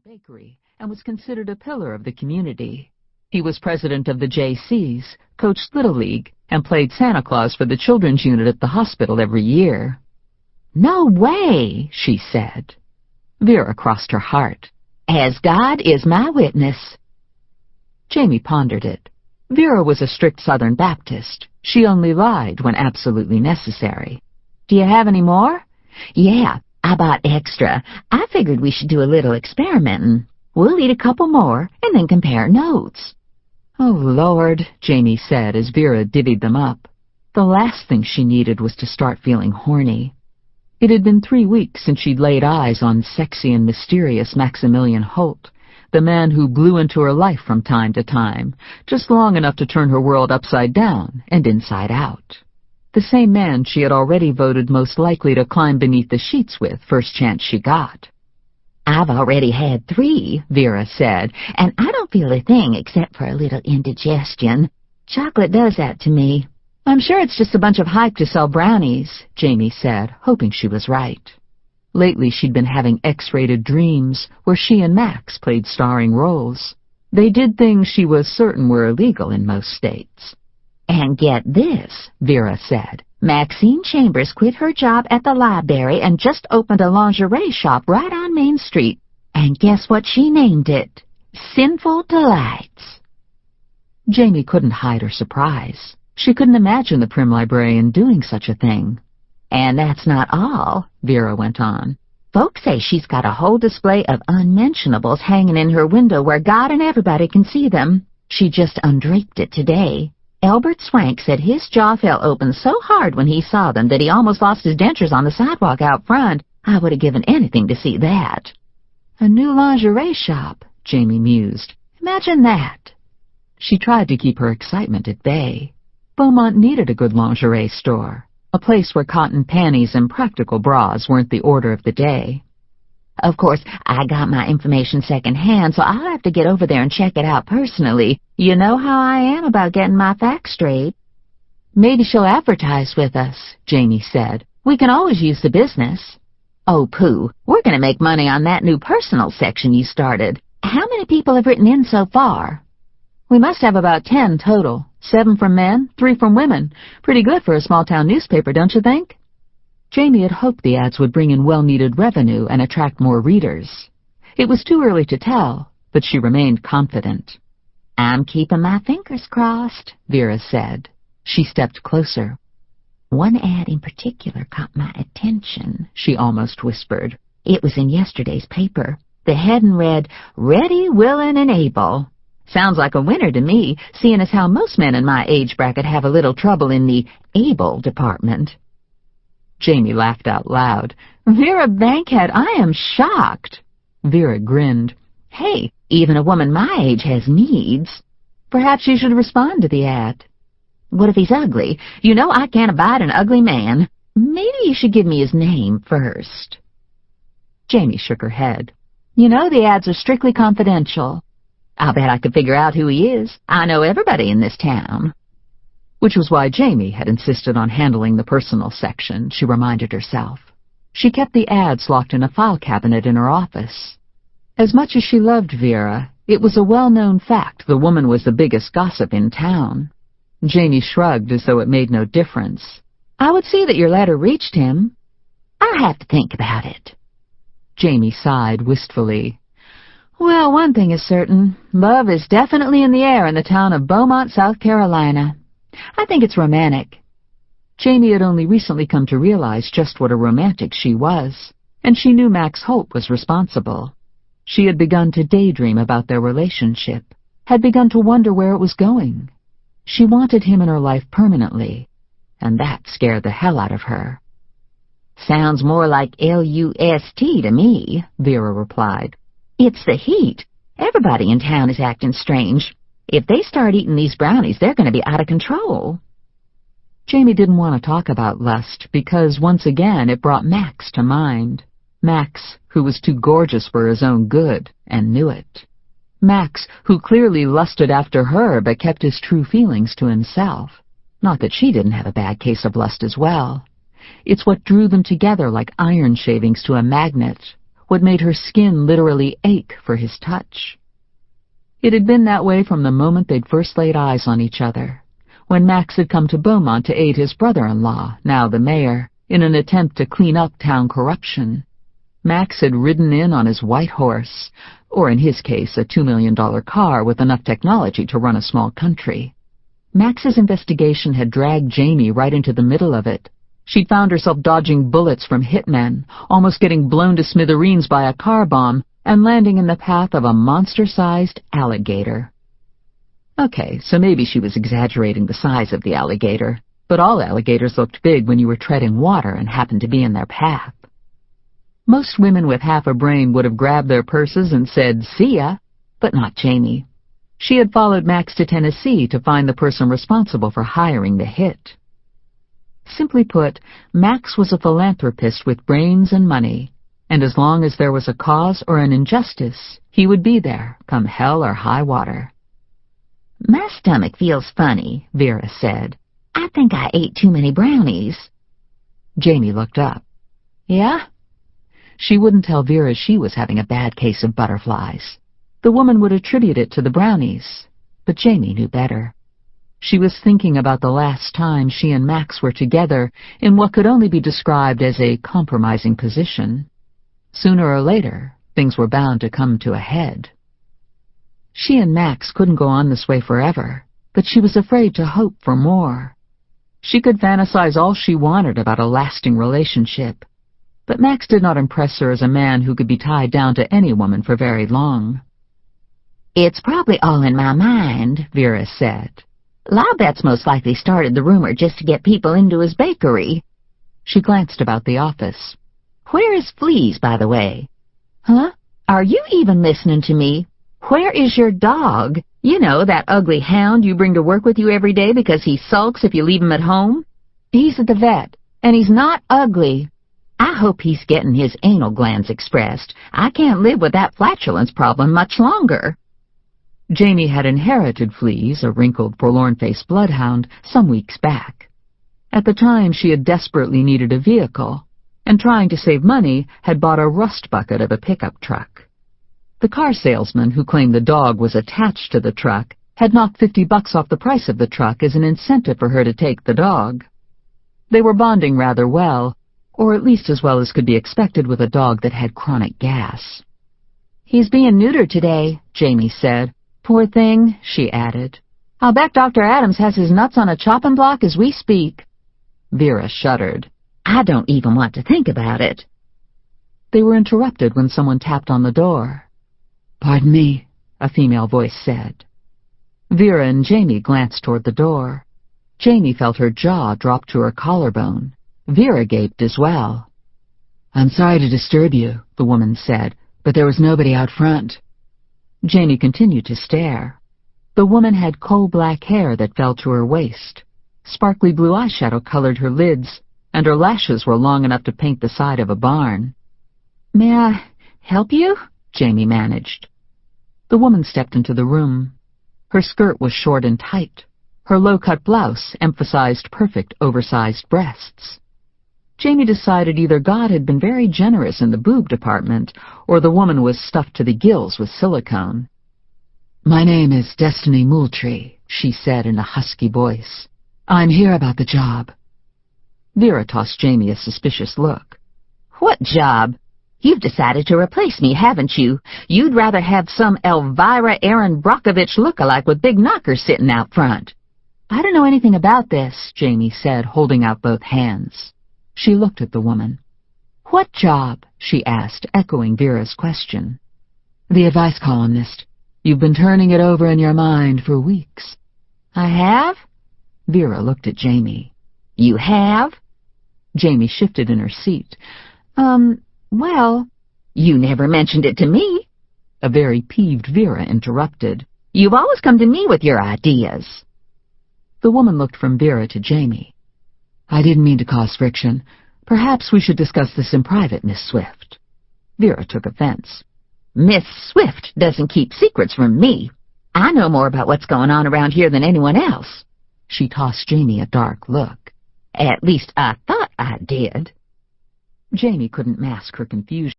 bakery and was considered a pillar of the community. He was president of the JCs, coached Little League, and played Santa Claus for the children's unit at the hospital every year. "No way," she said. Vera crossed her heart. "As God is my witness." Jamie pondered it. Vera was a strict Southern Baptist. She only lied when absolutely necessary. "Do you have any more?" "Yeah, I bought extra. I figured we should do a little experimenting. We'll eat a couple more and then compare notes." "Oh, Lord," Jamie said as Vera divvied them up. The last thing she needed was to start feeling horny. It had been 3 weeks since she'd laid eyes on sexy and mysterious Maximilian Holt, the man who blew into her life from time to time, just long enough to turn her world upside down and inside out. The same man she had already voted most likely to climb beneath the sheets with first chance she got. "I've already had 3, Vera said, and I don't feel a thing except for a little indigestion. Chocolate does that to me." "I'm sure it's just a bunch of hype to sell brownies," Jamie said, hoping she was right. Lately she'd been having X-rated dreams where she and Max played starring roles. They did things she was certain were illegal in most states. "And get this," Vera said. "Maxine Chambers quit her job at the library and just opened a lingerie shop right on Main Street. And guess what she named it? Sinful Delights." Jamie couldn't hide her surprise. She couldn't imagine the prim librarian doing such a thing. "And that's not all," Vera went on. "Folks say she's got a whole display of unmentionables hanging in her window where God and everybody can see them. She just undraped it today. Albert Swank said his jaw fell open so hard when he saw them that he almost lost his dentures on the sidewalk out front. I would have given anything to see that." "A new lingerie shop," Jamie mused. "Imagine that." She tried to keep her excitement at bay. Beaumont needed a good lingerie store, a place where cotton panties and practical bras weren't the order of the day. "Of course, I got my information secondhand, so I'll have to get over there and check it out personally. You know how I am about getting my facts straight." "Maybe she'll advertise with us," Jamie said. "We can always use the business." "Oh, pooh. We're going to make money on that new personal section you started. How many people have written in so far?" "We must have about 10 total. 7 from men, 3 from women. Pretty good for a small-town newspaper, don't you think?" Jamie had hoped the ads would bring in well-needed revenue and attract more readers. It was too early to tell, but she remained confident. "I'm keeping my fingers crossed," Vera said. She stepped closer. "One ad in particular caught my attention," she almost whispered. "It was in yesterday's paper. The heading read, 'Ready, Willing, and Able.' Sounds like a winner to me, seeing as how most men in my age bracket have a little trouble in the able department." Jamie laughed out loud. "Vera Bankhead, I am shocked." Vera grinned. "Hey, even a woman my age has needs." "Perhaps you should respond to the ad." "What if he's ugly? You know I can't abide an ugly man. Maybe you should give me his name first." Jamie shook her head. "You know the ads are strictly confidential." "I'll bet I could figure out who he is. I know everybody in this town." Which was why Jamie had insisted on handling the personal section, she reminded herself. She kept the ads locked in a file cabinet in her office. As much as she loved Vera, it was a well-known fact the woman was the biggest gossip in town. Jamie shrugged as though it made no difference. "I would see that your letter reached him." "I'll have to think about it." Jamie sighed wistfully. "Well, one thing is certain. Love is definitely in the air in the town of Beaumont, South Carolina. I think it's romantic." Jamie had only recently come to realize just what a romantic she was, and she knew Max Holt was responsible. She had begun to daydream about their relationship, had begun to wonder where it was going. She wanted him in her life permanently, and that scared the hell out of her. "Sounds more like LUST to me," Vera replied. "It's the heat. Everybody in town is acting strange. If they start eating these brownies, they're going to be out of control." Jamie didn't want to talk about lust because, once again, it brought Max to mind. Max, who was too gorgeous for his own good, and knew it. Max, who clearly lusted after her but kept his true feelings to himself. Not that she didn't have a bad case of lust as well. It's what drew them together like iron shavings to a magnet, what made her skin literally ache for his touch. It had been that way from the moment they'd first laid eyes on each other, when Max had come to Beaumont to aid his brother-in-law, now the mayor, in an attempt to clean up town corruption. Max had ridden in on his white horse, or in his case, a $2 million car with enough technology to run a small country. Max's investigation had dragged Jamie right into the middle of it. She'd found herself dodging bullets from hitmen, almost getting blown to smithereens by a car bomb, and landing in the path of a monster-sized alligator. Okay, so maybe she was exaggerating the size of the alligator, but all alligators looked big when you were treading water and happened to be in their path. Most women with half a brain would have grabbed their purses and said, "See ya," but not Jamie. She had followed Max to Tennessee to find the person responsible for hiring the hit. Simply put, Max was a philanthropist with brains and money, and as long as there was a cause or an injustice, he would be there, come hell or high water. "My stomach feels funny," Vera said. "I think I ate too many brownies." Jamie looked up. "Yeah?" She wouldn't tell Vera she was having a bad case of butterflies. The woman would attribute it to the brownies, but Jamie knew better. She was thinking about the last time she and Max were together in what could only be described as a compromising position. Sooner or later, things were bound to come to a head. She and Max couldn't go on this way forever, but she was afraid to hope for more. She could fantasize all she wanted about a lasting relationship, but Max did not impress her as a man who could be tied down to any woman for very long. "It's probably all in my mind," Vera said. "Laubet's most likely started the rumor just to get people into his bakery." She glanced about the office. "Where is Fleas, by the way?" "Huh? Are you even listening to me? Where is your dog? You know, that ugly hound you bring to work with you every day because he sulks if you leave him at home? He's at the vet, and he's not ugly. I hope he's getting his anal glands expressed. I can't live with that flatulence problem much longer." Jamie had inherited Fleas, a wrinkled, forlorn-faced bloodhound, some weeks back. At the time, she had desperately needed a vehicle, and trying to save money, had bought a rust bucket of a pickup truck. The car salesman, who claimed the dog was attached to the truck, had knocked $50 off the price of the truck as an incentive for her to take the dog. They were bonding rather well, or at least as well as could be expected with a dog that had chronic gas. "He's being neutered today," Jamie said. "Poor thing," she added. "I'll bet Dr. Adams has his nuts on a chopping block as we speak." Vera shuddered. "I don't even want to think about it." They were interrupted when someone tapped on the door. "Pardon me," a female voice said. Vera and Jamie glanced toward the door. Jamie felt her jaw drop to her collarbone. Vera gaped as well. "I'm sorry to disturb you," the woman said, "but there was nobody out front." Jamie continued to stare. The woman had coal-black hair that fell to her waist. Sparkly blue eyeshadow colored her lids, and her lashes were long enough to paint the side of a barn. "May I help you?" Jamie managed. The woman stepped into the room. Her skirt was short and tight. Her low-cut blouse emphasized perfect, oversized breasts. Jamie decided either God had been very generous in the boob department, or the woman was stuffed to the gills with silicone. "My name is Destiny Moultrie," she said in a husky voice. "I'm here about the job." Vera tossed Jamie a suspicious look. "What job? You've decided to replace me, haven't you? You'd rather have some Elvira Aaron Brockovich look-alike with big knockers sitting out front." "I don't know anything about this," Jamie said, holding out both hands. She looked at the woman. "What job?" she asked, echoing Vera's question. "The advice columnist. You've been turning it over in your mind for weeks." "I have?" Vera looked at Jamie. "You have?" Jamie shifted in her seat. Well, you never mentioned it to me." A very peeved Vera interrupted. "You've always come to me with your ideas." The woman looked from Vera to Jamie. "I didn't mean to cause friction. Perhaps we should discuss this in private, Miss Swift." Vera took offense. "Miss Swift doesn't keep secrets from me. I know more about what's going on around here than anyone else." She tossed Jamie a dark look. "At least I thought I did." Jamie couldn't mask her confusion.